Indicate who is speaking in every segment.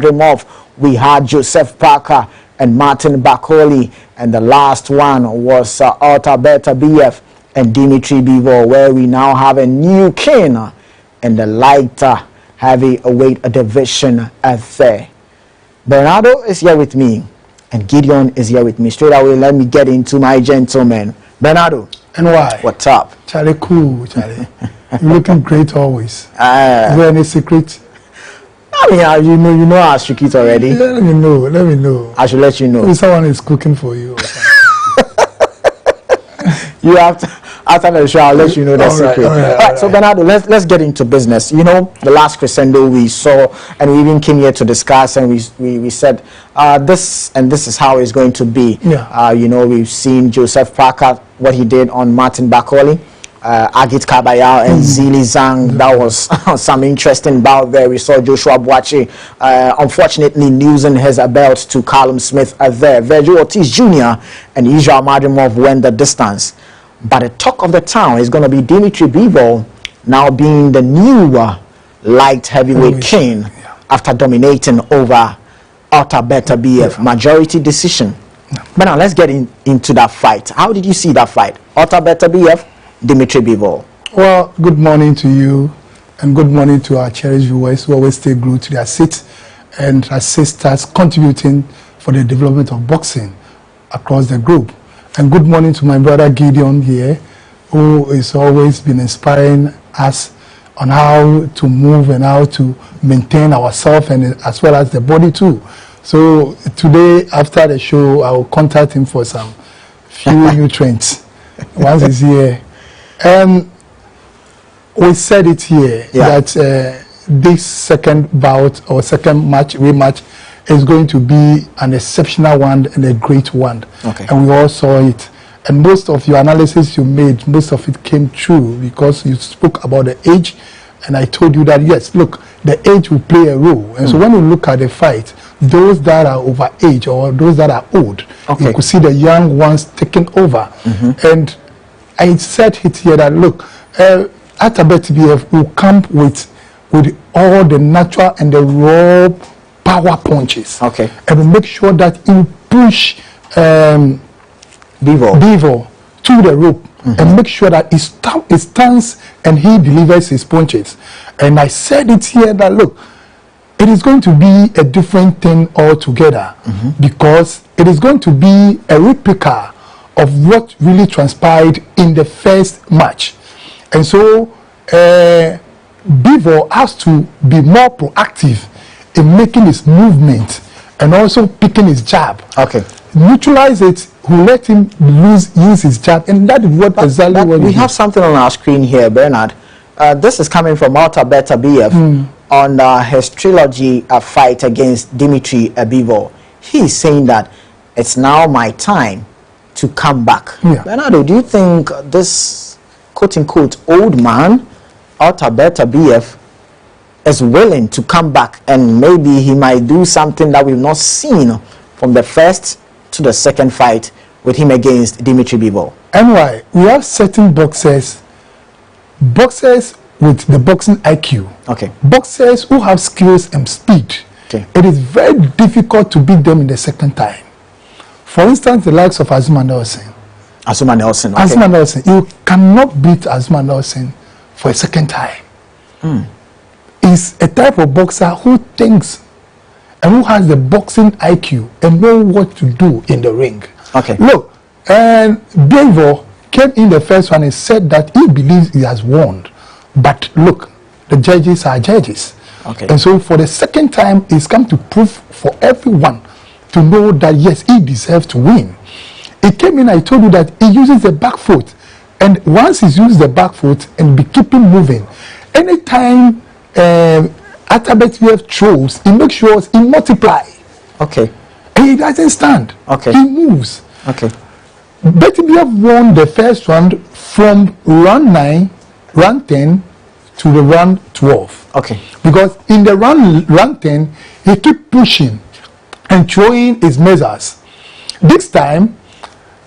Speaker 1: Off, we had Joseph Parker and Martin Bakoli, and the last one was Alberta BF and Dimitri Bivol, where we now have a new king in the light heavyweight division there. Bernardo is here with me, and Gideon is here with me. Straight away, let me get into my gentleman. Bernardo.
Speaker 2: And why?
Speaker 1: What's up?
Speaker 2: Charlie, cool, Charlie. You're looking great always. Is there any secret?
Speaker 1: I mean, you know our secret already.
Speaker 2: Yeah, let me know.
Speaker 1: I should let you know.
Speaker 2: Maybe someone is cooking for you.
Speaker 1: You have to, after the show, I'll let you know the secret. All right, so Bernardo, let's get into business. You know, the last crescendo we saw, and we even came here to discuss, and we said this is how it's going to be.
Speaker 2: Yeah.
Speaker 1: You know, we've seen Joseph Parker, what he did on Martin Bakoli. Agit Kabayao and Zili Zhang, that was some interesting bout there. We saw Joshua Boache unfortunately losing his belt to Callum Smith there. Virgil Ortiz Jr. and Israel Madrimov went the distance. But the talk of the town is going to be Dimitri Bivol now being the new light heavyweight king after dominating over Alberta BF. Majority decision. But now let's get into that fight. How did you see that fight? Alberta BF, Dimitri Bivol.
Speaker 2: Well, good morning to you, and good morning to our cherished viewers who always stay glued to their seats and assist us contributing for the development of boxing across the globe. And good morning to my brother Gideon here, who has always been inspiring us on how to move and how to maintain ourselves and as well as the body too. So today, after the show, I will contact him for some few nutrients once he's here. We said it here that this second bout or second rematch is going to be an exceptional one and a great one. Okay. And we all saw it. And most of your analysis you made, most of it came true because you spoke about the age. And I told you that, yes, look, the age will play a role. And so when you look at the fight, those that are over age or those that are old, you could see the young ones taking over. And I said it here that, look, Alberta BF will come with all the natural and the raw power punches. Okay. And will make sure that you push Bivol to the rope and make sure that he stands and he delivers his punches. And I said it here that, look, it is going to be a different thing altogether because it is going to be a replica of what really transpired in the first match. And so Bivol has to be more proactive in making his movement and also picking his jab. Okay. Neutralize it, who let him use his jab, and that is what exactly what we have. Something on our screen here, Bernard. This is coming from Alberta BF on his trilogy fight against Dimitri Bivol. He's saying that it's now my time to come back. Bernardo, do you think this quote-unquote old man, Alberta BF, is willing to come back and maybe he might do something that we've not seen from the first to the second fight with him against Dimitri Bivol? And why? We have certain boxers with the boxing IQ. Okay. Boxers who have skills and speed. Okay. It is very difficult to beat them in the second time. For instance, the likes of Azuma Nelson. Azuma Nelson, okay. Azuma Nelson. You cannot beat Azuma Nelson for a second time. He's a type of boxer who thinks and who has the boxing IQ and know what to do in the ring. Okay. Look, and Bivol came in the first one and said that he believes he has won. But look, the judges are judges. Okay. And so for the second time, he's come to prove for everyone to know that yes, he deserves to win. He came in, I told you that he uses the back foot. And once he's used the back foot and be keeping moving, anytime Alberta BF throws, he makes sure he multiply. Okay. And he doesn't stand. Okay. He moves. Okay. Alberta BF won the first round from round 9, round 10 to the round 12. Okay. Because in the round 10, he kept pushing and throwing his measures. This time,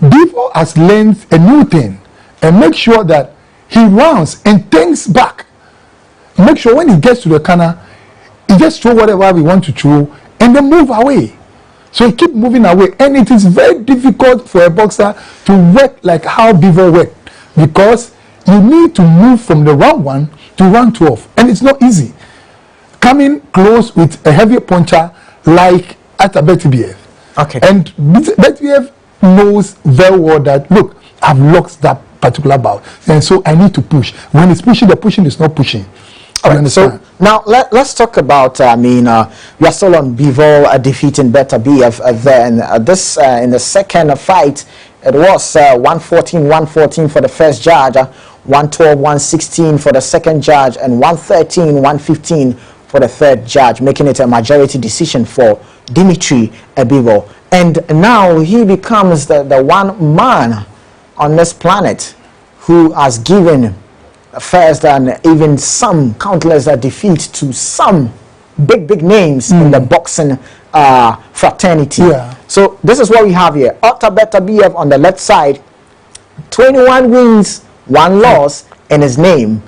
Speaker 2: Bivol has learned a new thing and make sure that he runs and thinks back. Make sure when he gets to the corner, he just throw whatever we want to throw and they move away. So you keep moving away, and it is very difficult for a boxer to work like how Bivol worked, because you need to move from the round 1 to round 12, and it's not easy. Coming close with a heavy puncher like Atabetibiev.
Speaker 1: Okay.
Speaker 2: And Betibiev knows very well that, look, I've lost that particular bout, and so I need to push. When it's pushing, the pushing is not pushing.
Speaker 1: All right, so now let's talk about, we are still on Bivol defeating Beterbiev there, and this in the second fight, it was 114-114 for the first judge, 112-116 for the second judge, and 113-115 for the third judge, making it a majority decision for Dimitri Bivol. And now he becomes the one man on this planet who has given first and even some countless defeat to some big names in the boxing fraternity.
Speaker 2: Yeah.
Speaker 1: So this is what we have here. Otto Beterbiev on the left side, 21 wins, 1 loss in his name.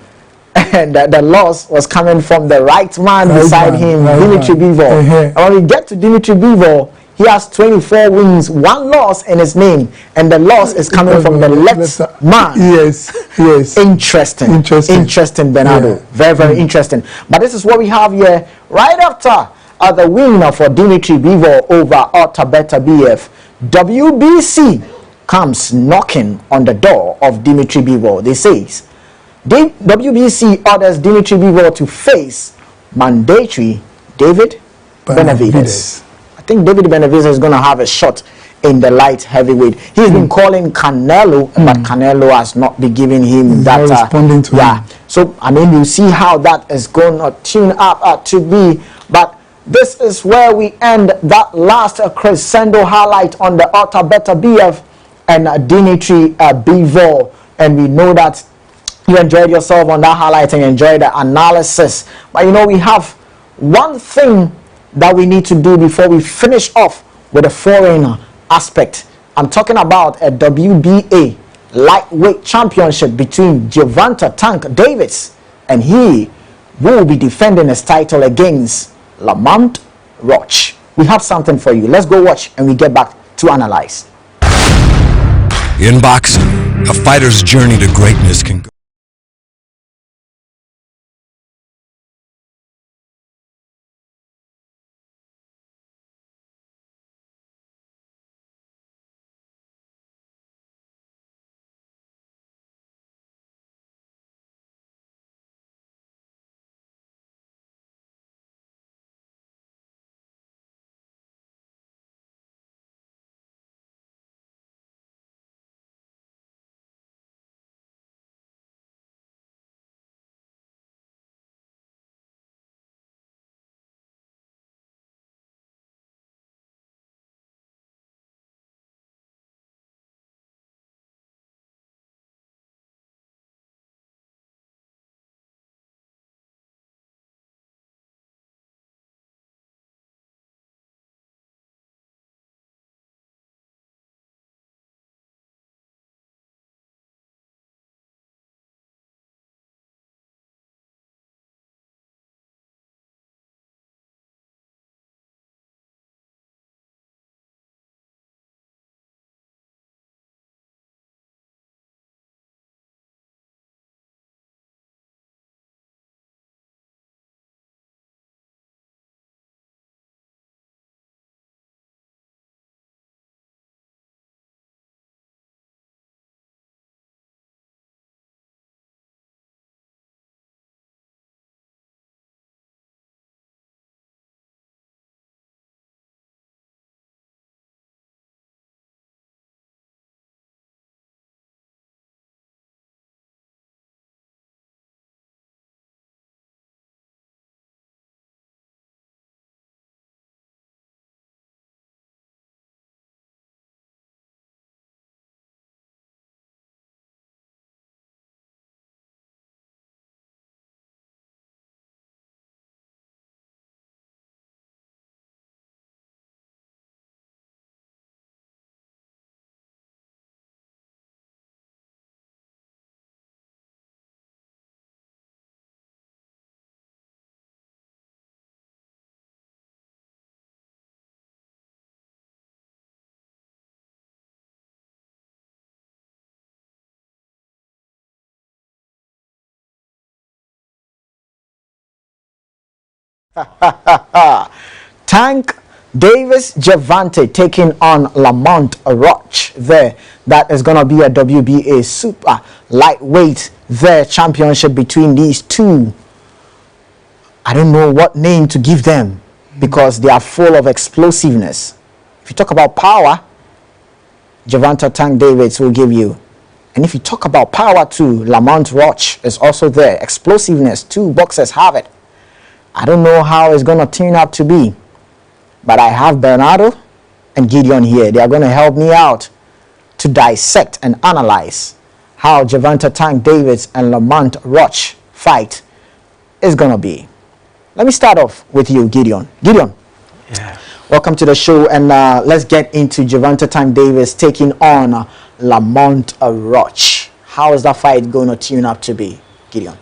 Speaker 1: And the loss was coming from the right man beside him, Dimitri Bivol. And when we get to Dimitri Bivol, he has 24 wins, 1 loss in his name, and the loss is coming from the left man.
Speaker 2: Yes.
Speaker 1: Interesting, Bernardo. Yeah. Very interesting. But this is what we have here right after the win for Dimitri Bivol over Otto Beterbiev. WBC comes knocking on the door of Dimitri Bivol. They say WBC orders Dimitri Bivol to face mandatory David Benavidez. I think David Benavidez is going to have a shot in the light heavyweight. He's been calling Canelo, but Canelo has not been giving him that.
Speaker 2: Responding to him.
Speaker 1: So, I mean, you see how that is going to tune up to be. But this is where we end that last crescendo highlight on the Otto Beterbiev and Dimitri Bivol. And we know that you enjoyed yourself on that highlight and enjoyed the analysis. But, you know, we have one thing that we need to do before we finish off with the foreign aspect. I'm talking about a WBA lightweight championship between Gervonta Tank Davis, and he will be defending his title against Lamont Roach. We have something for you. Let's go watch and we get back to analyze.
Speaker 3: In boxing, a fighter's journey to greatness can go
Speaker 1: Tank Davis Gervonta taking on Lamont Roach there. That is going to be a WBA super lightweight there championship between these two. I don't know what name to give them because they are full of explosiveness. If you talk about power, Gervonta Tank Davis will give you. And if you talk about power too, Lamont Roach is also there. Explosiveness, two boxers have it. I don't know how it's going to turn out to be. But I have Bernardo and Gideon here. They are going to help me out to dissect and analyze how Gervonta Tank Davis and Lamont Roach fight is going to be. Let me start off with you, Gideon. Gideon,
Speaker 4: yeah.
Speaker 1: Welcome to the show, and let's get into Gervonta Tank Davis taking on Lamont Roach. How is that fight going to tune up to be, Gideon?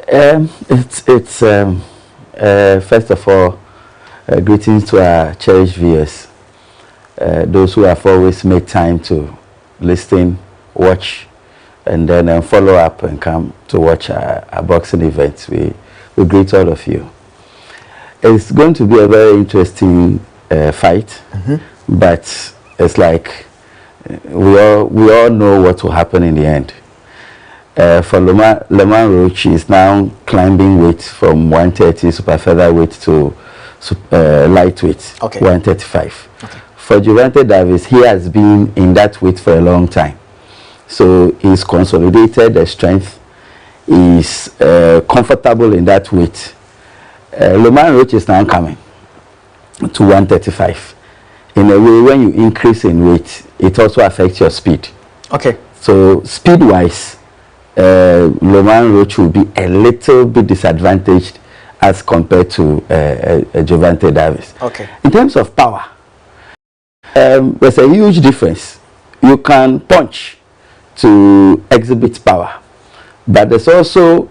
Speaker 4: It's first of all, greetings to our cherished viewers, those who have always made time to listen, watch, and then follow up and come to watch our boxing events. We greet all of you. It's going to be a very interesting fight, but it's like we all know what will happen in the end. For Lamont Roach is now climbing weight from 130 super featherweight to lightweight,
Speaker 1: okay.
Speaker 4: 135.
Speaker 1: Okay.
Speaker 4: For Gervonta Davis, he has been in that weight for a long time, so he's consolidated the strength. He's comfortable in that weight. Lamont Roach is now coming to 135. In a way, when you increase in weight, it also affects your speed.
Speaker 1: Okay.
Speaker 4: So speed-wise, Lamont Roach will be a little bit disadvantaged as compared to Gervonta Davis.
Speaker 1: Okay.
Speaker 4: In terms of power, there's a huge difference. You can punch to exhibit power, but there's also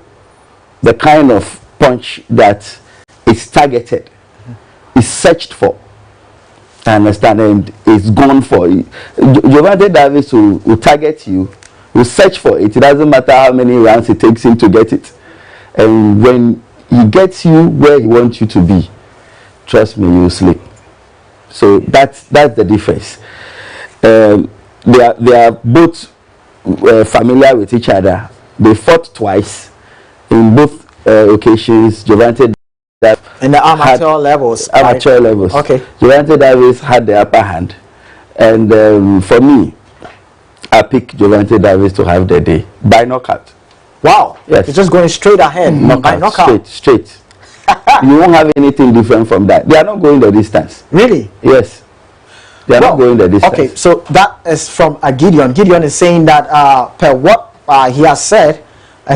Speaker 4: the kind of punch that is targeted, is searched for. I understand, and it's gone for. Gervonta Davis will target you, will search for it. It doesn't matter how many rounds it takes him to get it, and when he gets you where he wants you to be, trust me, you will sleep. So that's the difference. They are both familiar with each other. They fought twice in both occasions. Gervonta Davis
Speaker 1: in the amateur levels.
Speaker 4: Amateur levels.
Speaker 1: Okay.
Speaker 4: Gervonta Davis had the upper hand, and for me, I pick Gervonta Davis to have the day by knockout.
Speaker 1: Wow.
Speaker 4: Yes.
Speaker 1: You're just going straight ahead. By knockout.
Speaker 4: Straight. You won't have anything different from that. They are not going the distance.
Speaker 1: Really?
Speaker 4: Yes. They are not going the distance.
Speaker 1: Okay, so that is from Gideon. Gideon is saying that per what he has said,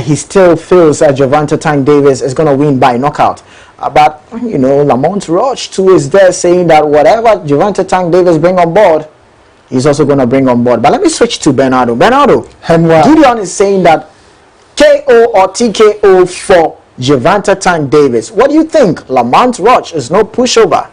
Speaker 1: he still feels that Gervonta Tank Davis is going to win by knockout. But, you know, Lamont Roach too is there saying that whatever Gervonta Tank Davis bring on board, he's also going to bring on board. But let me switch to Bernardo. Bernardo, Gideon is saying that KO or TKO for Gervonta Tank Davis. What do you think? Lamont Roach is no pushover.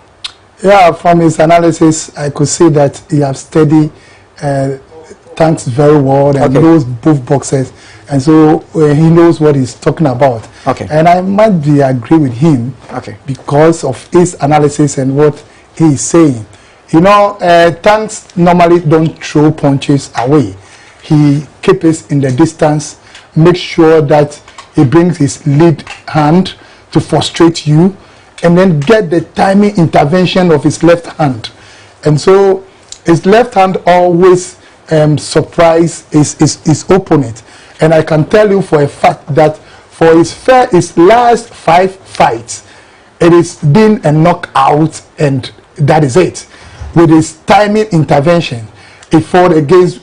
Speaker 2: Yeah, from his analysis, I could see that he has studied Tanks very well and knows both boxers, and so he knows what he's talking about.
Speaker 1: Okay.
Speaker 2: And I might be agree with him.
Speaker 1: Okay.
Speaker 2: Because of his analysis and what he is saying. You know, Tanks normally don't throw punches away. He keeps it in the distance, makes sure that he brings his lead hand to frustrate you, and then get the timing intervention of his left hand. And so his left hand always surprise his opponent. And I can tell you for a fact that for his last 5 fights, it has been a knockout, and that is it. With his timing intervention, he fought against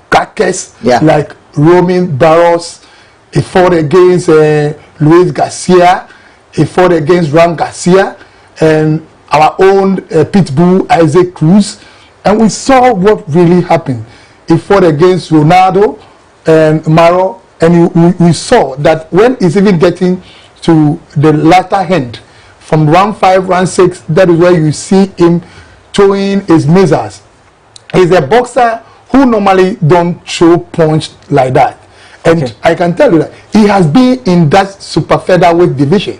Speaker 2: crackers like Roman Barros. He fought against Luis Garcia. He fought against Ram Garcia and our own Pitbull Isaac Cruz. And we saw what really happened. He fought against Ronaldo and Maro. And we saw that when he's even getting to the latter end, from round 5, round 6, that is where you see him throwing his missiles. He's a boxer who normally don't throw punch like that. And I can tell you that he has been in that super featherweight division.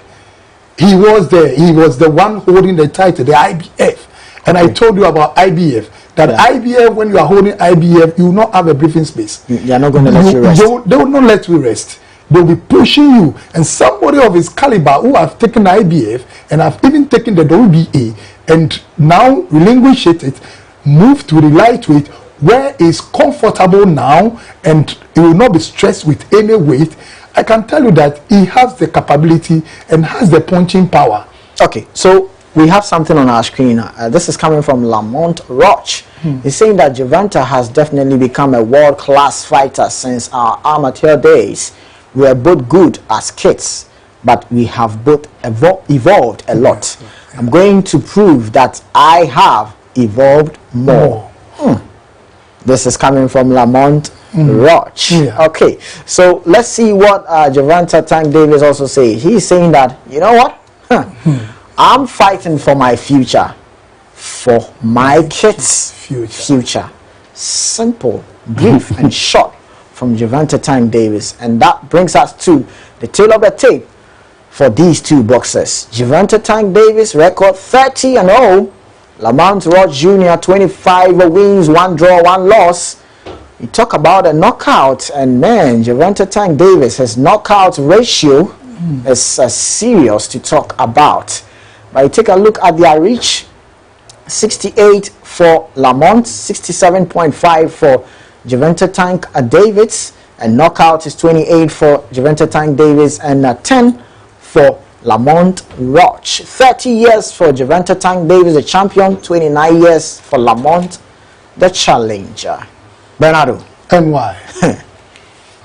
Speaker 2: He was there. He was the one holding the title, the IBF. And I told you about IBF. That IBF, when you are holding IBF, you will not have a breathing space.
Speaker 1: They are not going to let you rest.
Speaker 2: They will not let you rest. They will be pushing you. And somebody of his caliber who have taken the IBF and have even taken the WBA and now relinquish it, move to the lightweight where it's comfortable now and he will not be stressed with any weight. I can tell you that he has the capability and has the punching power.
Speaker 1: Okay, so we have something on our screen. This is coming from Lamont Roch. He's saying that Gervonta has definitely become a world-class fighter since our amateur days. We are both good as kids, but we have both evolved a lot. I'm going to prove that I have evolved more. This is coming from Lamont Roch. Okay, so let's see what Gervonta Tank Davis also say. He's saying that, you know what? I'm fighting for my future, for my kids' future. Simple, brief, and short from Gervonta Tank Davis. And that brings us to the tail of the tape for these two boxers. Gervonta Tank Davis record 30-0. Lamont Roch Jr. 25 wins, 1 draw, 1 loss. You talk about a knockout, and man, Gervonta Tank Davis, his knockout ratio is serious to talk about. But you take a look at their reach: 68 for Lamont, 67.5 for Gervonta Tank Davis, and knockout is 28 for Gervonta Tank Davis and 10 for Lamont Roch. 30 years for Gervonta Tank Davis, the champion. 29 years for Lamont, the challenger. Bernardo.
Speaker 2: And why?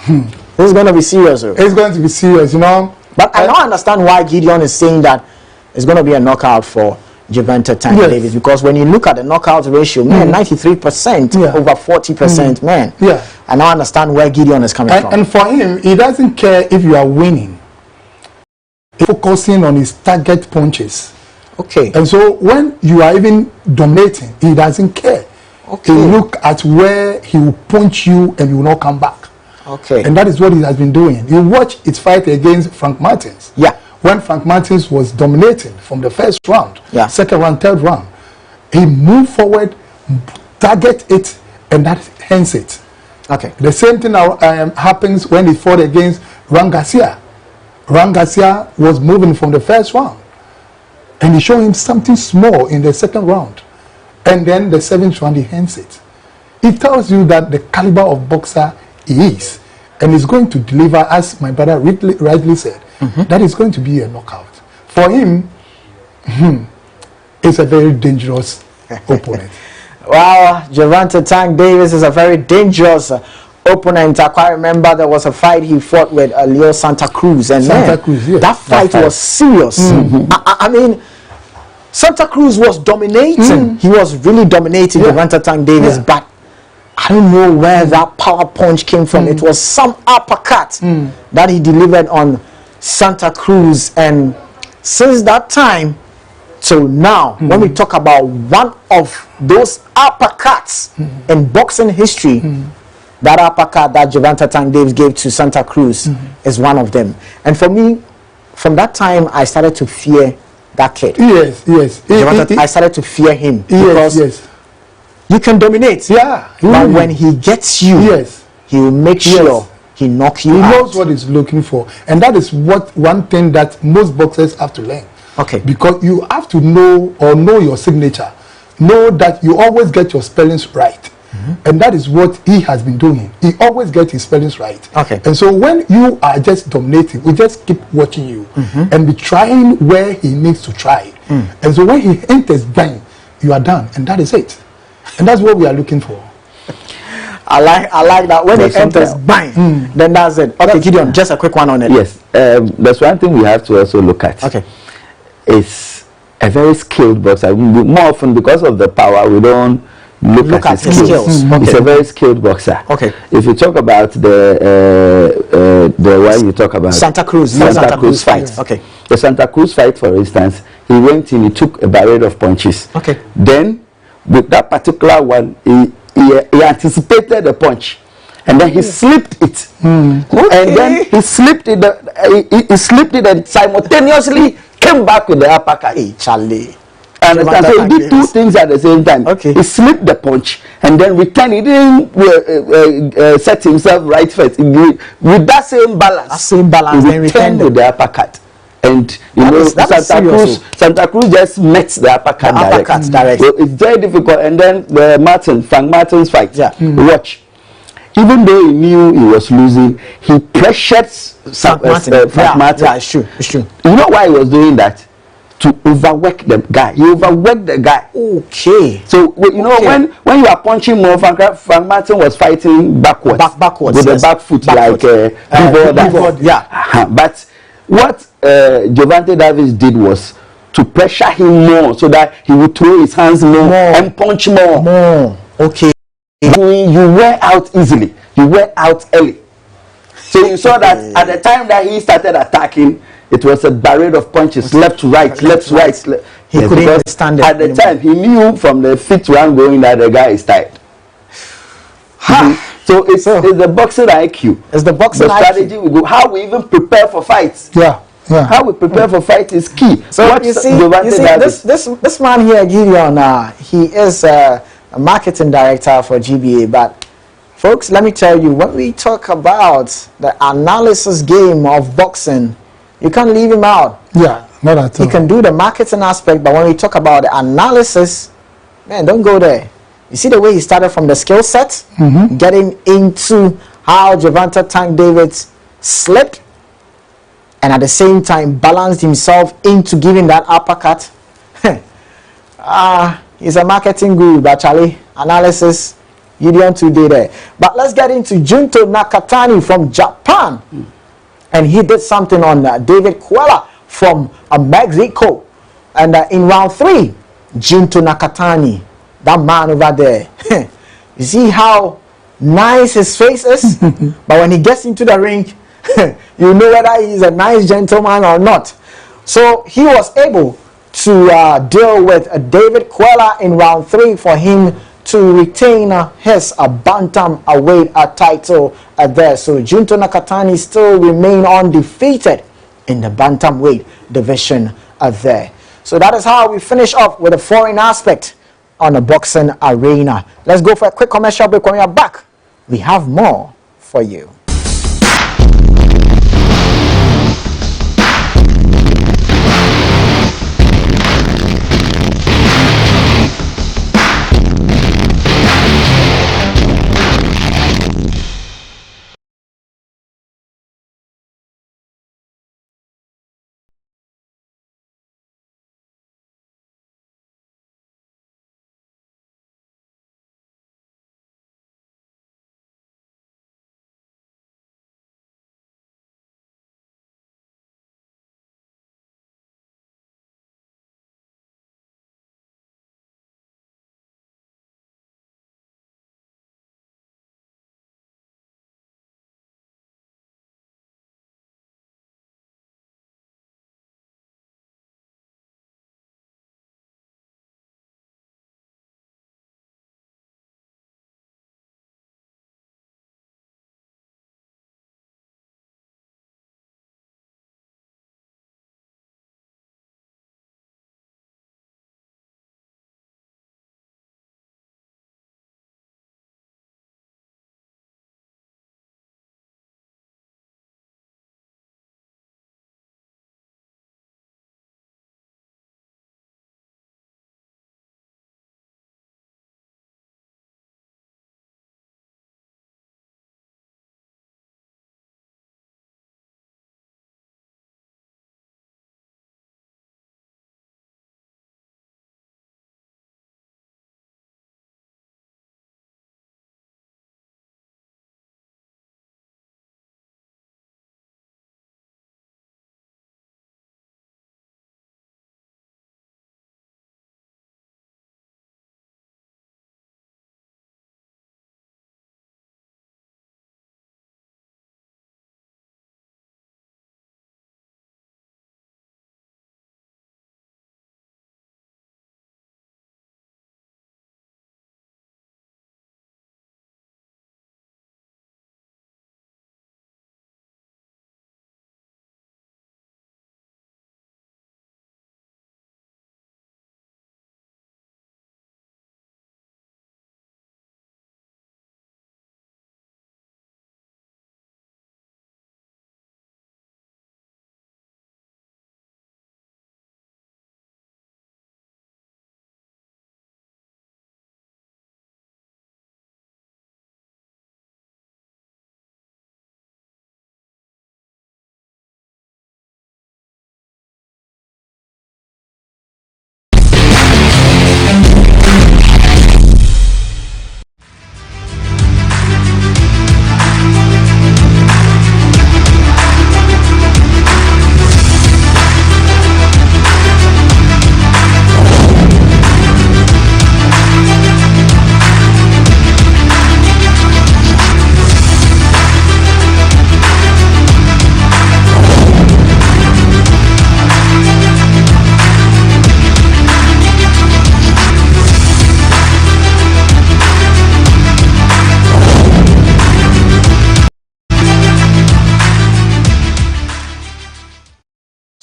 Speaker 1: This is going to be serious.
Speaker 2: It's going to be serious, you know.
Speaker 1: But I don't understand why Gideon is saying that it's going to be a knockout for Gervonta Tank Davis, because when you look at the knockout ratio, man, 93% over 40%, man. I don't understand where Gideon is coming from.
Speaker 2: And for him, he doesn't care if you are winning. He's focusing on his target punches.
Speaker 1: Okay.
Speaker 2: And so when you are even dominating, he doesn't care.
Speaker 1: Okay.
Speaker 2: He look at where he will punch you and you will not come back.
Speaker 1: Okay.
Speaker 2: And that is what he has been doing. You watch his fight against Frank Martins. When Frank Martins was dominating from the first round, second round, third round, he moved forward, target it, and that ends it.
Speaker 1: Okay.
Speaker 2: The same thing happens when he fought against Ran Garcia. Ran Garcia was moving from the first round, and he showed him something small in the second round, and then the seventh round he ends it. It tells you that the caliber of boxer he is, and he's going to deliver, as my brother rightly said. That is going to be a knockout. For him, it's a very dangerous opponent.
Speaker 1: Wow, Gervonta Tank Davis is a very dangerous opponent. I quite remember there was a fight he fought with Leo Santa Cruz, and that fight was serious. I mean, Santa Cruz was dominating. He was really dominating Gervonta Tank Davis, but I don't know where that power punch came from. It was some uppercut that he delivered on Santa Cruz, and since that time till now, when we talk about one of those uppercuts in boxing history, that uppercut that Gervonta Tank Davis gave to Santa Cruz is one of them. And for me, from that time, I started to fear that kid. I started to fear him because you can dominate, but when he gets you, he will make sure he knocks you out.
Speaker 2: He knows what he's looking for, and that is one thing that most boxers have to learn.
Speaker 1: Okay.
Speaker 2: Because you have to know your signature, know that you always get your spellings right, and that is what he has been doing. He always gets his spellings right.
Speaker 1: Okay.
Speaker 2: And so when you are just dominating, we just keep watching you and be trying where he needs to try. And so when he enters bang, you are done, and that is it. And that's what we are looking for.
Speaker 1: I like that. When it enters, bang, then that's it. Okay, Gideon, just a quick one on it.
Speaker 4: Yes, there's one thing we have to also look at.
Speaker 1: Okay.
Speaker 4: It's a very skilled boxer. More often, because of the power, we don't look at his skills. He's a very skilled boxer.
Speaker 1: Okay.
Speaker 4: If you talk about the one you talk about
Speaker 1: Santa Cruz fight. Okay.
Speaker 4: The Santa Cruz fight, for instance, he went in, he took a barrage of punches.
Speaker 1: Okay.
Speaker 4: Then with that particular one, he anticipated the punch, and then he slipped it, and then he slipped it. He slipped it and simultaneously came back with the uppercut.
Speaker 1: Hey, Charlie.
Speaker 4: And so he did two things at the same time.
Speaker 1: Okay.
Speaker 4: He slipped the punch and then returned. He didn't set himself right first. With that same balance, he returned with the uppercut. And you know, Santa Cruz just met the uppercut direct. So it's very difficult. And then Frank Martin's fight.
Speaker 1: Yeah.
Speaker 4: Watch. Even though he knew he was losing, he pressured Frank Martin.
Speaker 1: Yeah, it's true. It's true.
Speaker 4: You know why he was doing that? To overwork the guy. He overworked the guy.
Speaker 1: Okay.
Speaker 4: So you know when you are punching more, Frank Martin was fighting backwards.
Speaker 1: Backwards
Speaker 4: with the back foot like before.
Speaker 1: Yeah.
Speaker 4: But what Gervonta Davis did was to pressure him more so that he would throw his hands more and punch more.
Speaker 1: Okay.
Speaker 4: You wear out easily. You wear out early. So you saw that at the time that he started attacking, it was a barrage of punches, left, right.
Speaker 1: He couldn't stand it
Speaker 4: at the time. He knew from the fifth round going that the guy is tired. So it's the boxing IQ.
Speaker 1: It's the boxing IQ.
Speaker 4: Strategy we go. How we even prepare for fights.
Speaker 2: Yeah.
Speaker 4: How we prepare for fight is key.
Speaker 1: So you see this man here, Gideon, he is a marketing director for GBA. But folks, let me tell you, when we talk about the analysis game of boxing, you can't leave him out.
Speaker 2: Yeah, not at all.
Speaker 1: He can do the marketing aspect, but when we talk about the analysis, man, don't go there. You see the way he started from the skill set, getting into how Gervonta Tank Davis slipped, and at the same time balanced himself into giving that uppercut. He's a marketing guru, but Charlie, analysis, you don't do there. But let's get into Junto Nakatani from Japan. And he did something on David Kuala from Mexico. And in round 3, Junto Nakatani, that man over there, you see how nice his face is? But when he gets into the ring, you know whether he's a nice gentleman or not. So he was able to deal with David Kuala in round 3 for him to retain his bantamweight title there. So Junto Nakatani still remain undefeated in the bantamweight division there. So that is how we finish up with the foreign aspect on the boxing arena. Let's go for a quick commercial break. When we are back, we have more for you.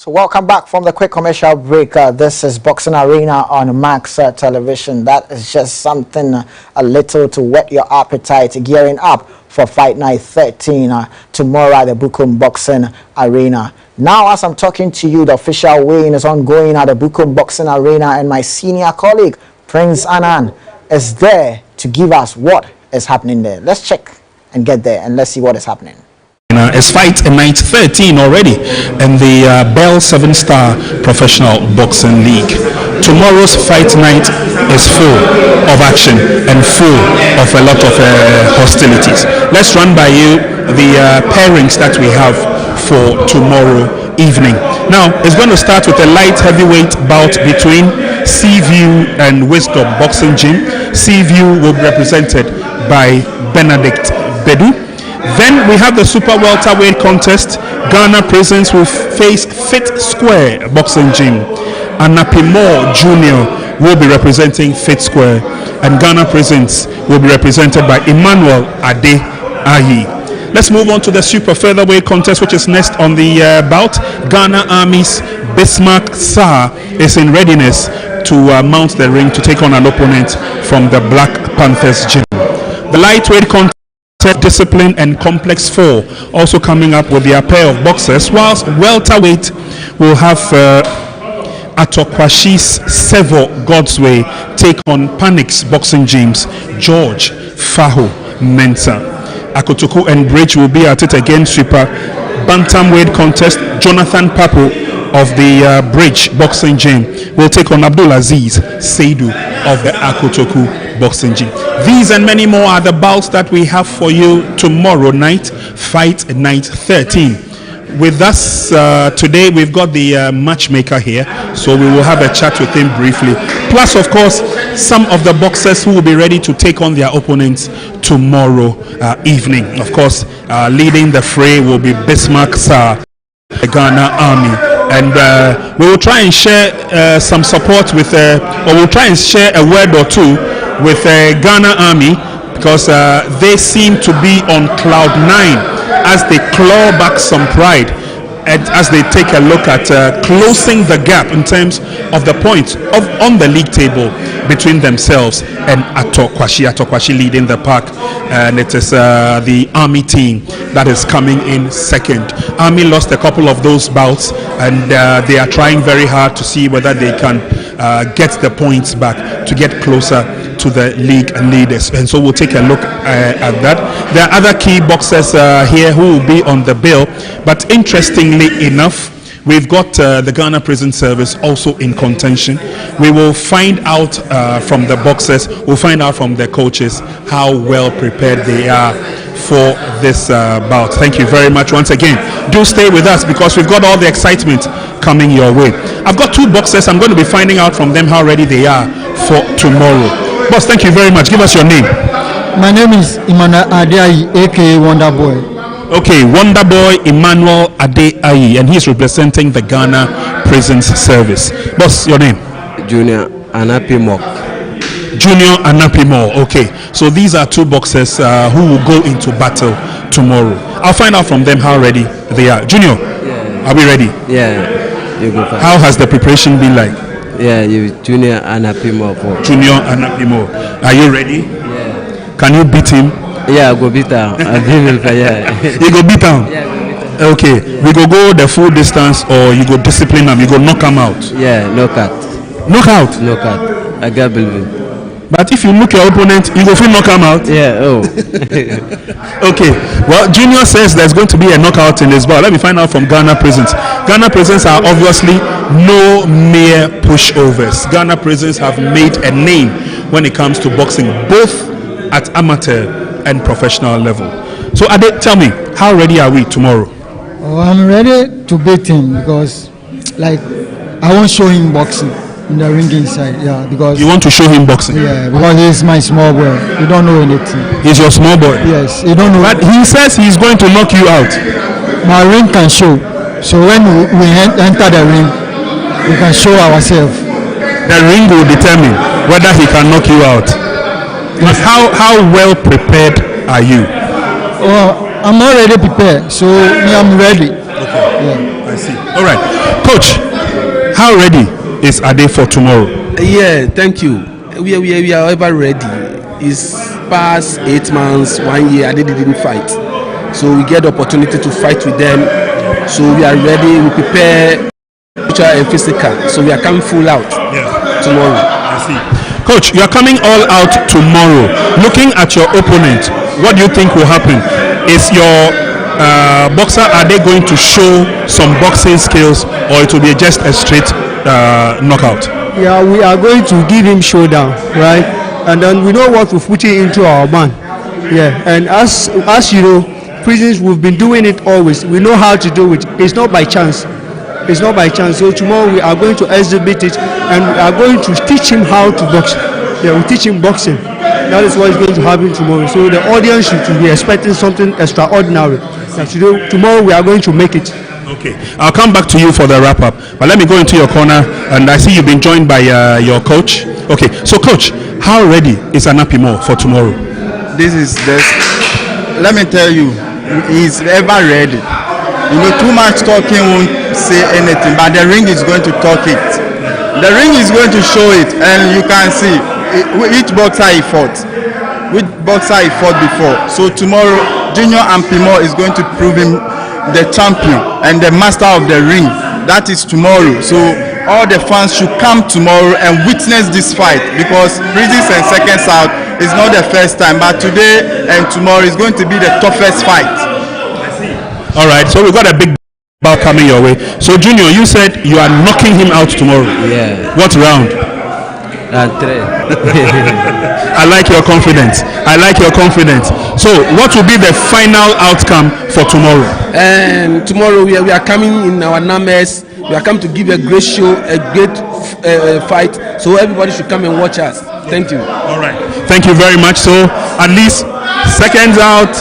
Speaker 1: So welcome back from the quick commercial break. This is Boxing Arena on Max Television. That is just something a little to whet your appetite, gearing up for Fight Night 13 tomorrow at the Bukum Boxing Arena. Now, as I'm talking to you, the official weigh-in is ongoing at the Bukum Boxing Arena, and my senior colleague, Prince Anan, is there to give us what is happening there. Let's check and get there, and let's see what is happening.
Speaker 5: It's Fight Night 13 already in the Bell 7-Star Professional Boxing League. Tomorrow's Fight Night is full of action and full of a lot of hostilities. Let's run by you the pairings that we have for tomorrow evening. Now, it's going to start with a light heavyweight bout between Seaview and Wisdom Boxing Gym. Seaview will be represented by Benedict Bedu. Then we have the super welterweight contest. Ghana Prisons will face Fit Square Boxing Gym. Anapimo Jr. will be representing Fit Square, and Ghana Prisons will be represented by Emmanuel Ade Ayi. Let's move on to the super featherweight contest, which is next on the bout. Ghana Army's Bismarck Sarr is in readiness to mount the ring to take on an opponent from the Black Panthers Gym. The lightweight contest, Discipline and Complex 4 also coming up with their pair of boxers, whilst welterweight will have Atokwashi's Sevo Godsway take on Panic's Boxing Gyms George Faho Mensah. Akotoku and Bridge will be at it again. Super bantamweight contest, Jonathan Papo of the Bridge Boxing Gym will take on Abdul Aziz Seidu of the Akotoku Boxing Gym. These and many more are the bouts that we have for you tomorrow night, Fight Night 13. With us today, we've got the matchmaker here, so we will have a chat with him briefly. Plus, of course, some of the boxers who will be ready to take on their opponents tomorrow evening. Of course, leading the fray will be Bismarck Sarr, the Ghana Army. And we will try and share some support with, or we'll try and share a word or two with Ghana Army, because they seem to be on cloud 9 as they claw back some pride, and as they take a look at closing the gap in terms of the points on the league table between themselves and Atokwashi leading the pack, and it is the Army team that is coming in second. Army lost a couple of those bouts, and they are trying very hard to see whether they can get the points back to get closer to the league leaders, and so we'll take a look at that. There are other key boxers here who will be on the bill, but interestingly enough, we've got the Ghana Prison Service also in contention. We will find out from the boxers, we'll find out from the coaches how well prepared they are for this bout. Thank you very much once again. Do stay with us, because we've got all the excitement coming your way. I've got two boxers. I'm going to be finding out from them how ready they are for tomorrow. Boss, thank you very much. Give us your name.
Speaker 6: My name is Emmanuel Ade, aka Wonder Boy.
Speaker 5: Okay, Wonder Boy Emmanuel Ade Ayi, and he's representing the Ghana Prisons Service. Boss, your name?
Speaker 7: Junior Anapimo.
Speaker 5: Junior Anapimo. Okay, so these are two boxers who will go into battle tomorrow. I'll find out from them how ready they are. Junior,
Speaker 7: yeah.
Speaker 5: Are we ready?
Speaker 7: Yeah, you go first.
Speaker 5: How has the preparation been like?
Speaker 7: Yeah, you Junior Anapimo.
Speaker 5: Junior Anapimo. Are you ready?
Speaker 7: Yeah.
Speaker 5: Can you beat him?
Speaker 7: Yeah, I go beat him. Yeah.
Speaker 5: You go beat him?
Speaker 7: Yeah, I go beat him.
Speaker 5: Okay, we go the full distance, or you go discipline him, you go knock him out?
Speaker 7: Yeah, knockout.
Speaker 5: Knockout?
Speaker 7: Knockout. I got believe.
Speaker 5: But if you look your opponent, you go feel knock him out?
Speaker 7: Yeah, oh.
Speaker 5: Okay, well, Junior says there's going to be a knockout in this bout. Let me find out from Ghana Prisons. Ghana Prisons are obviously no mere pushovers. Ghana Prisons have made a name when it comes to boxing, both at amateur and professional level. So Ade, tell me, how ready are we tomorrow?
Speaker 6: Oh, I'm ready to beat him, because like I won't show him boxing in the ring inside. Yeah, because
Speaker 5: you want to show him boxing?
Speaker 6: Yeah, because he's my small boy. You don't know anything.
Speaker 5: He's your small boy?
Speaker 6: Yes, you don't know.
Speaker 5: But he says he's going to knock you out.
Speaker 6: My ring can show. So when we enter the ring, we can show ourselves.
Speaker 5: The ring will determine whether he can knock you out. But how well prepared are you?
Speaker 6: Oh, I'm already prepared, so I'm ready.
Speaker 5: Okay, yeah. I see. All right, Coach, how ready is Ade for tomorrow?
Speaker 8: Yeah, thank you. We are ever ready. It's past 8 months, 1 year. Ade didn't fight, so we get the opportunity to fight with them. So we are ready. We prepare future and physical. So we are coming full out tomorrow.
Speaker 5: I see. Coach, you are coming all out tomorrow. Looking at your opponent, what do you think will happen? Is your boxer, are they going to show some boxing skills, or it will be just a straight knockout?
Speaker 6: Yeah, we are going to give him showdown, right? And then we know what we're putting into our man. Yeah, and as you know, prisons, we've been doing it always. We know how to do it. It's not by chance. It's not by chance. So tomorrow we are going to exhibit it, and we are going to teach him how to box. Yeah, we teach him boxing. That is what is going to happen tomorrow. So the audience should be expecting something extraordinary. Tomorrow we are going to make it.
Speaker 5: Okay, I'll come back to you for the wrap up, but let me go into your corner, and I see you've been joined by your coach. Okay, so coach, how ready is Anapimo for tomorrow?
Speaker 9: This is this. Let me tell you, he's ever ready. You know, too much talking won't say anything, but the ring is going to talk it. The ring is going to show it, and you can see which boxer he fought before. So tomorrow, Junior Ampimo is going to prove him the champion and the master of the ring. That is tomorrow. So all the fans should come tomorrow and witness this fight, because Prisons and Seconds Out is not the first time, but today and tomorrow is going to be the toughest fight.
Speaker 5: All right, so we got a big bout coming your way. So Junior, you said you are knocking him out tomorrow.
Speaker 7: Yeah.
Speaker 5: What round?
Speaker 7: Three.
Speaker 5: I like your confidence. So what will be the final outcome for tomorrow?
Speaker 8: Tomorrow we are coming in our numbers. We are coming to give a great show, a great fight. So everybody should come and watch us. Thank you.
Speaker 5: All right. Thank you very much. So at least Seconds Out,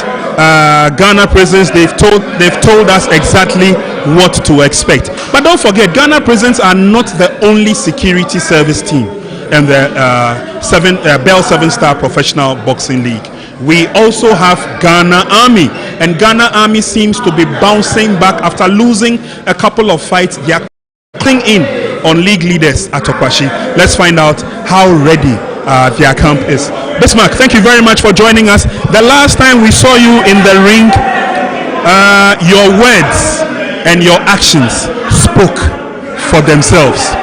Speaker 5: Ghana Prisons, they've told us exactly what to expect. But don't forget, Ghana Prisons are not the only security service team and the Bell 7-Star Professional Boxing League. We also have Ghana Army, and Ghana Army seems to be bouncing back after losing a couple of fights. They are cutting in on league leaders at Okwashi. Let's find out how ready their camp is. Bismarck, thank you very much for joining us. The last time we saw you in the ring, your words and your actions spoke for themselves.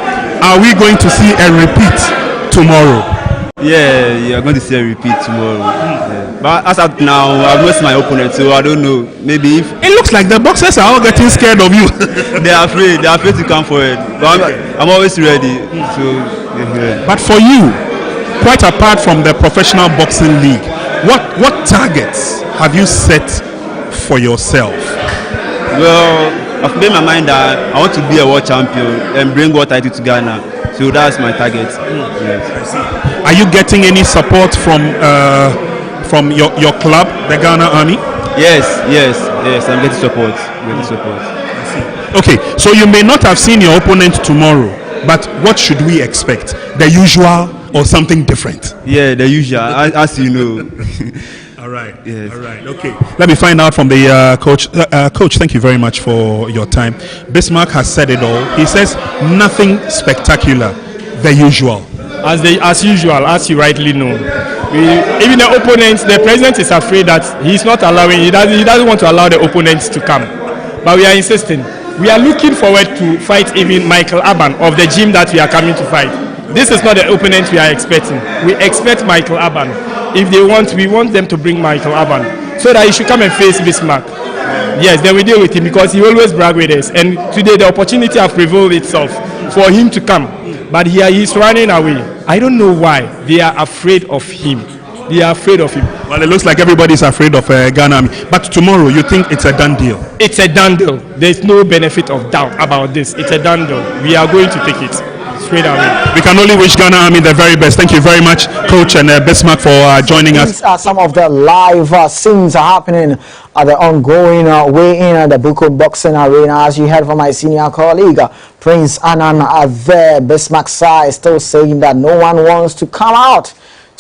Speaker 5: Are we going to see a repeat tomorrow?
Speaker 9: Yeah, you are going to see a repeat tomorrow. Yeah. But as of now, I've lost my opponent, so I don't know. Maybe if
Speaker 5: it looks like the boxers are all getting scared of you.
Speaker 9: They are afraid to come forward. But I'm always ready. So, yeah.
Speaker 5: But for you, quite apart from the professional boxing league, what targets have you set for yourself?
Speaker 9: Well, I've made my mind that I want to be a world champion and bring world title to Ghana. So that's my target. Yes.
Speaker 5: Are you getting any support from your club, the Ghana Army?
Speaker 9: Yes. I'm getting support. Okay,
Speaker 5: so you may not have seen your opponent tomorrow, but what should we expect? The usual or something different?
Speaker 9: Yeah, the usual, as you know.
Speaker 5: All right. Yes. All right. Okay. Let me find out from the coach. Coach, thank you very much for your time. Bismarck has said it all. He says nothing spectacular, the usual.
Speaker 10: As usual, as you rightly know. Even the opponents, the president is afraid that he's not allowing. He doesn't want to allow the opponents to come. But we are insisting. We are looking forward to fight even Michael Aban of the gym that we are coming to fight. This is not the opponent we are expecting. We expect Michael Aban. If they want, we want them to bring Michael Aban so that he should come and face Bismarck. Yes, then we deal with him because he always brag with us. And today the opportunity has prevailed itself for him to come. But here he's running away. I don't know why. They are afraid of him. They are afraid of him.
Speaker 5: Well, it looks like everybody's afraid of Ghana Army. But tomorrow, you think it's a done deal?
Speaker 10: It's a done deal. There's no benefit of doubt about this. It's a done deal. We are going to take it. Straight away.
Speaker 5: We can only wish Ghana Army the very best. Thank you very much, Coach and Bismarck, for joining us.
Speaker 1: These are some of the live scenes happening at the ongoing weigh-in at the Buko Boxing Arena. As you heard from my senior colleague, Prince Annan there. Bismarck Sai is still saying that no one wants to come out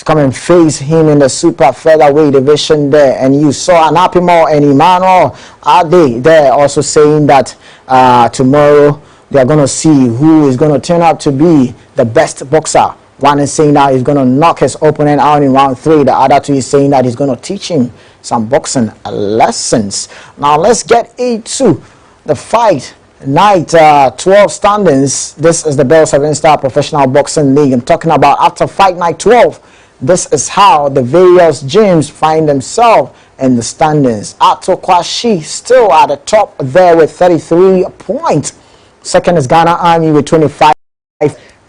Speaker 1: to come and face him in the super featherweight division there. And you saw Anapimo and Emmanuel Ade there also saying that tomorrow they are going to see who is going to turn out to be the best boxer. One is saying that he's going to knock his opponent out in round 3. The other two is saying that he's going to teach him some boxing lessons. Now let's get into the fight night 12 standings. This is the Bell 7-Star Professional Boxing League. I'm talking about after fight night 12. This is how the various gyms find themselves in the standings. Ato Kwashi still at the top there with 33 points. Second is Ghana Army with 25.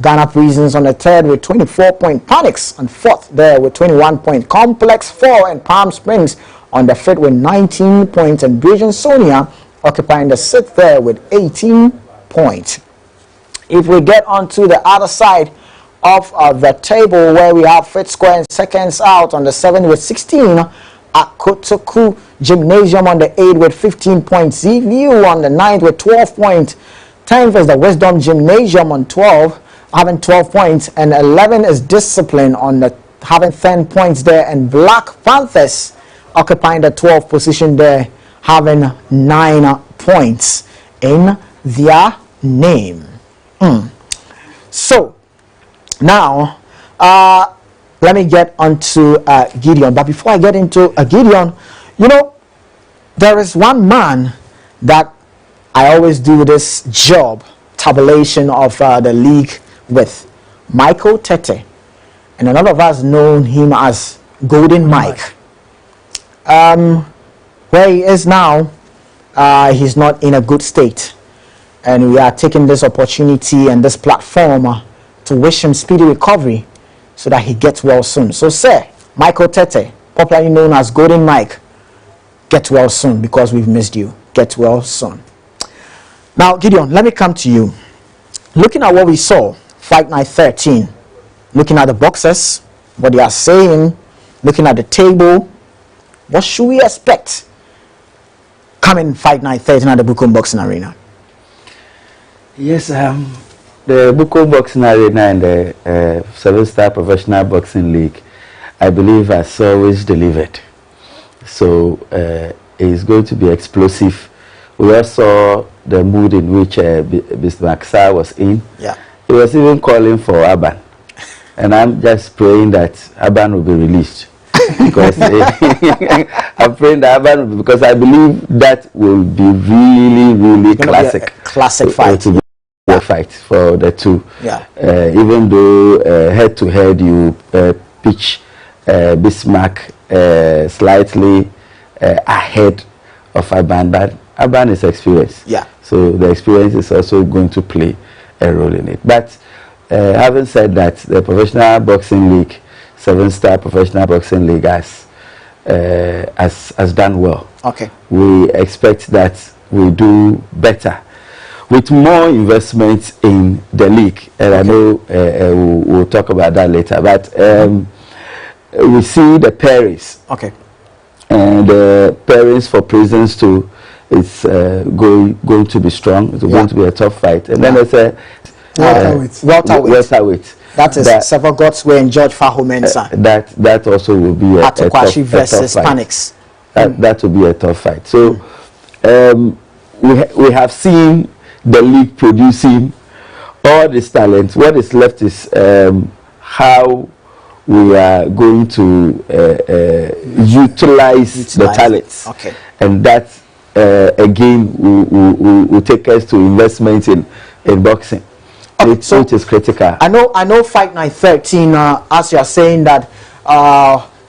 Speaker 1: Ghana Prisons on the third with 24 point. Panics on fourth there with 21 point. Complex 4 and Palm Springs on the fifth with 19 points. And Bridge Sonia occupying the sixth there with 18 points. If we get onto the other side of the table where we have Fit Square and Seconds Out on the 7th with 16, Akotoku Gymnasium on the 8th with 15 points, ZVU on the 9th with 12 points, 10th is the Wisdom Gymnasium on 12, having 12 points, and 11 is Discipline on the having 10 points there, and Black Panthers occupying the 12th position there, having 9 points in their name. So now let me get onto Gideon. But before I get into Gideon, you know, there is one man that I always do this job tabulation of the league with, Michael Tete, and a lot of us know him as Golden Mike. Where he is now, he's not in a good state, and we are taking this opportunity and this platform to wish him speedy recovery so that he gets well soon. So sir, Michael Tete, popularly known as Golden Mike, get well soon because we've missed you. Get well soon. Now Gideon, let me come to you. Looking at what we saw fight night 13, looking at the boxers, what they are saying, looking at the table, what should we expect coming fight night 13 at the Bukom Boxing Arena?
Speaker 4: Yes, the Bukom Boxing Arena and the 7-Star Professional Boxing League, I believe, has always delivered. So it's going to be explosive. We all saw the mood in which Mr. Maxar was in. Yeah. He was even calling for Aban. And I'm just praying that Aban will be released. Because I'm praying that Aban will be, because I believe that will be really, really classic.
Speaker 1: Classic fight.
Speaker 4: To be a fight for the two.
Speaker 1: Yeah.
Speaker 4: Even though head to head you pitch Bismarck slightly ahead of Aban, but Aban is experienced.
Speaker 1: Yeah.
Speaker 4: So the experience is also going to play a role in it. But having said that, the Professional Boxing League, 7-Star Professional Boxing League has done well.
Speaker 1: Okay.
Speaker 4: We expect that we do better with more investment in the league, and I know we'll talk about that later. But we see the pairings.
Speaker 1: Okay.
Speaker 4: And the pairings for prisons too. It's going to be strong. It's going to be a tough fight. And then there's a welterweight.
Speaker 1: That is Several Godsway and George Fahomensa.
Speaker 4: That also will be a tough
Speaker 1: versus
Speaker 4: fight.
Speaker 1: Panics.
Speaker 4: That will be a tough fight. So we have seen the league producing all this talent. What is left is how we are going to utilize the talents.
Speaker 1: Okay.
Speaker 4: And that again will take us to investment in boxing, which is critical.
Speaker 1: I know fight night 13, as you are saying that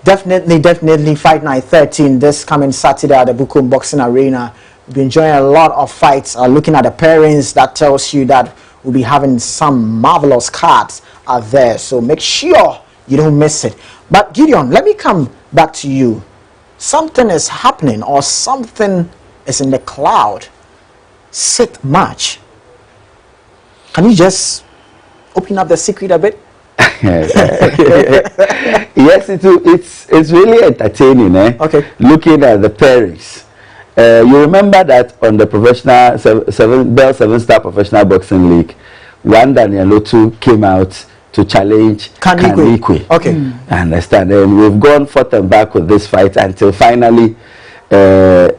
Speaker 1: definitely fight night 13 this coming Saturday at the Bukom Boxing Arena. We'll be enjoying a lot of fights. Looking at the pairings, that tells you that we'll be having some marvelous cards out there, so make sure you don't miss it. But Gideon, let me come back to you. Something is happening, or something is in the cloud. Sit much. Can you just open up the secret a bit?
Speaker 4: Yes, it's really entertaining.
Speaker 1: Okay.
Speaker 4: Looking at the pairings. You remember that on the professional Bell 7-Star Professional Boxing League, one Daniel Otu came out to challenge Kanikwe.
Speaker 1: Okay.
Speaker 4: I understand. And we've gone forth and back with this fight until finally Daniel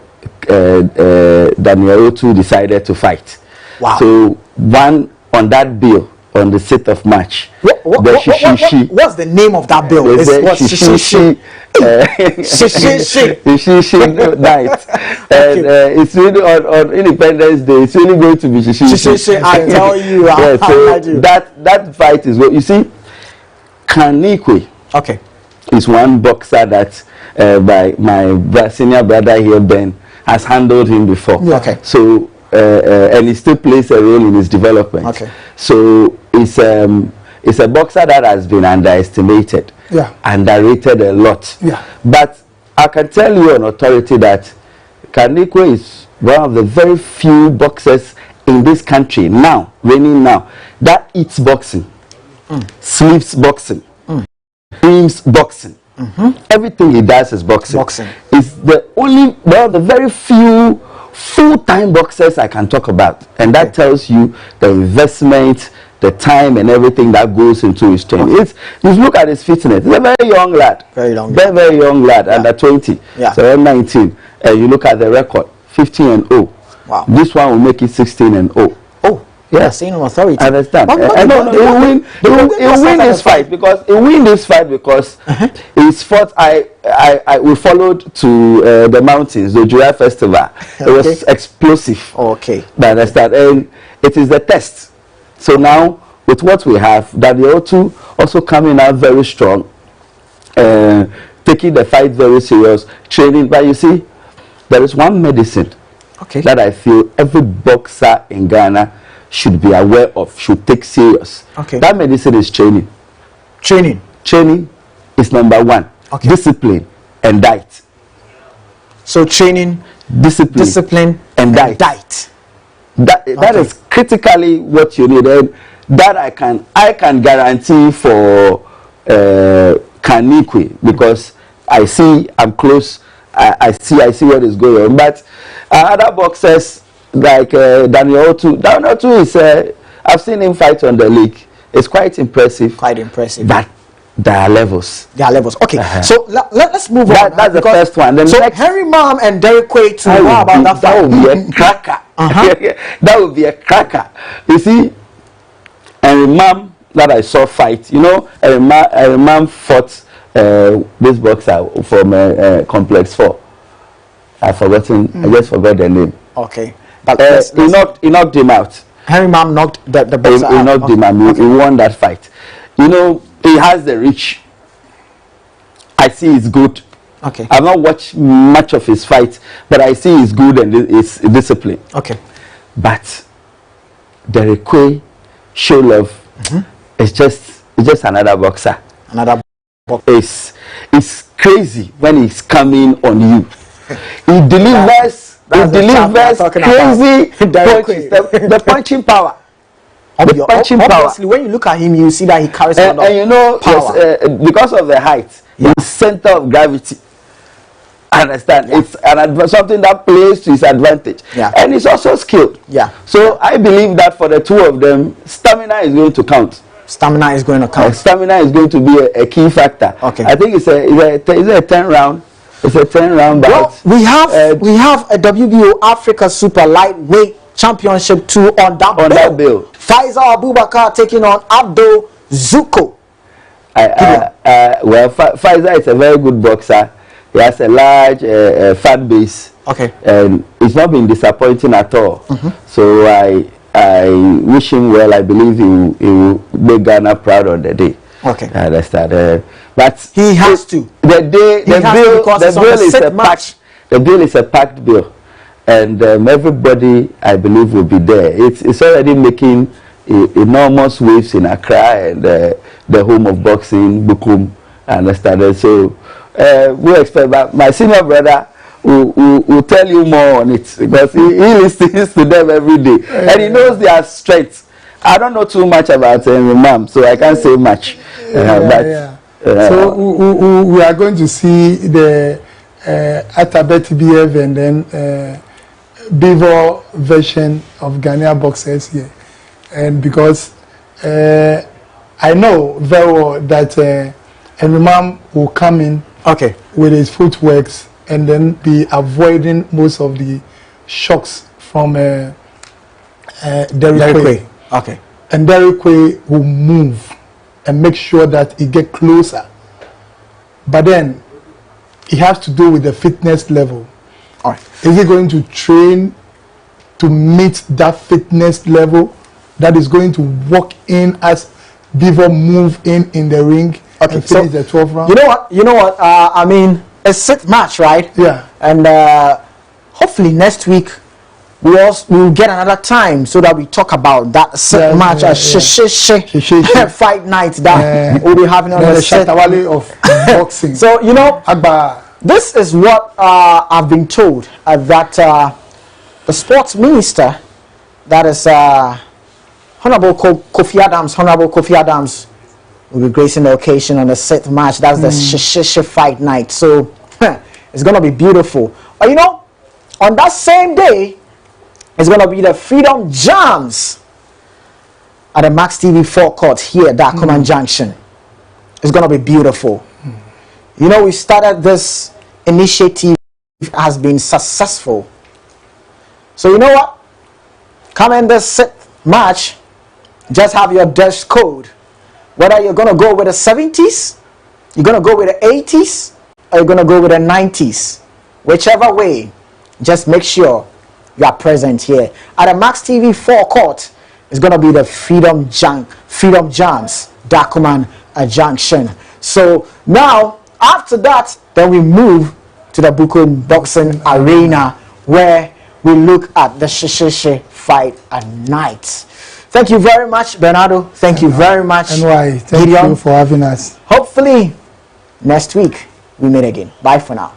Speaker 4: Otu decided to fight.
Speaker 1: Wow.
Speaker 4: So one on that bill on the 6th of March.
Speaker 1: What's the name of that bill?
Speaker 4: Shishi night. And it's really on Independence Day. It's really going to be Shishi.
Speaker 1: I tell you.
Speaker 4: Yeah, so that fight is what you see. Kanikwe.
Speaker 1: Okay.
Speaker 4: Is one boxer that by my senior brother here, Ben, has handled him before.
Speaker 1: Yeah. Okay.
Speaker 4: So and he still plays a role in his development.
Speaker 1: Okay.
Speaker 4: So it's a boxer that has been underestimated, underrated a lot.
Speaker 2: Yeah.
Speaker 4: But I can tell you on authority that Kanikwe is one of the very few boxers in this country now, reigning now, that eats boxing, sleeps boxing, dreams boxing. Everything he does is boxing. Is the only one of the very few full-time boxers I can talk about, and that tells you the investment, the time, and everything that goes into his training. It's, you look at his fitness. He's a very young lad, very young lad, under 20, so I'm 19. You look at the record, 15-0. Wow. This one will make it 16-0. Oh,
Speaker 1: yeah, saying on authority.
Speaker 4: I understand. He'll win this fight because his fought. We followed to the mountains, the July Festival. It was explosive.
Speaker 1: Okay.
Speaker 4: I understand, and it is the test. So now, with what we have, Daniel Otu also coming out very strong, taking the fight very serious, training. But you see, there is one medicine that I feel every boxer in Ghana should be aware of, should take serious. That medicine is training. Training is number one. Discipline and diet.
Speaker 1: So training, discipline and diet.
Speaker 4: That is critically what you need, and that I can guarantee for Kanikwe, because I'm close. I see what is going on. But other boxers like Daniel Otu is I've seen him fight on the league. It's quite impressive. But there are levels.
Speaker 1: Okay. So let's move on.
Speaker 4: That's the first one. Then
Speaker 1: so Henry Mam and Derek Quay to know about that fight.
Speaker 4: That would be a cracker. That would be a cracker. You see, Henry Mam that I saw fight. You know, Henry Mam fought this boxer from Complex 4. I've forgotten. I just forgot the name.
Speaker 1: Okay.
Speaker 4: But he knocked him out.
Speaker 1: Henry Mam knocked the boxer out.
Speaker 4: He knocked him out. He won that fight. You know, he has the reach. I see he's good.
Speaker 1: Okay.
Speaker 4: I've not watched much of his fight, but I see he's good and he's disciplined.
Speaker 1: Okay.
Speaker 4: But Derek Quay, show love, it's just another boxer. It's crazy when he's coming on you. He delivers. Crazy punches. The punching power.
Speaker 1: Obviously, when you look at him, you see that he carries a lot of
Speaker 4: and you know,
Speaker 1: power.
Speaker 4: Yes, because of the height, his center of gravity. I understand. It's something that plays to his advantage. And he's also skilled. So I believe that for the two of them, stamina is going to count.
Speaker 1: Stamina is going
Speaker 4: to be a key factor. I think it's a 10 round. It's a 10-round bout.
Speaker 1: Well, we have a WBO Africa Super Lightweight Championship 2 on that bill. Faisal Abubakar taking on Abdul Zuko.
Speaker 4: Well, Faisal is a very good boxer. He has a large fan base. And it's not been disappointing at all. So I wish him well. I believe he will make Ghana proud on the day. I understand. But
Speaker 1: he has to.
Speaker 4: The bill is a packed bill, and everybody, I believe, will be there. It's already making enormous waves in Accra and the home of boxing, Bukum. I understand. So we expect. But my senior brother will tell you more on it, because he listens to them every day and he knows their strengths. I don't know too much about Mam, so I can't say much.
Speaker 2: So we are going to see the Atabet BF and then Beaver version of Ghanaian boxers here, and because I know very well that Imam will come in with his footworks and then be avoiding most of the shocks from Derrick Quay.
Speaker 1: Okay.
Speaker 2: And Derrick Quay will move and make sure that he get closer. But then it has to do with the fitness level.
Speaker 1: All right.
Speaker 2: Is he going to train to meet that fitness level that is going to walk in as Beaver move in the ring and finish the 12th round?
Speaker 1: You know what? I mean, a 6th match, right?
Speaker 2: Yeah.
Speaker 1: And hopefully next week we'll get another time so that we talk about that 6th match, fight night that we'll be having on the
Speaker 2: Shatawale of boxing.
Speaker 1: So, you know, this is what I've been told that the sports minister, that is Honorable Kofi Adams, will be gracing the occasion on the 6th match. That's the Shishishi fight night. So it's going to be beautiful. But you know, on that same day, it's going to be the Freedom Jams at the Max TV forecourt here at Dacoman Junction. It's going to be beautiful. You know, we started this initiative, has been successful. So you know what? Come in this 6th match, just have your dress code. Whether you're going to go with the 70s, you're going to go with the 80s, or you're going to go with the 90s. Whichever way, just make sure you are present here. At the Max TV forecourt, it's going to be the Freedom Jams, Dacoman Junction. So now, after that, then we move to the Buko Boxing Arena, where we look at the Shishishi fight at night. Thank you very much, Bernardo. Thank you very much,
Speaker 2: NY. Thank you for having us.
Speaker 1: Hopefully, next week we meet again. Bye for now.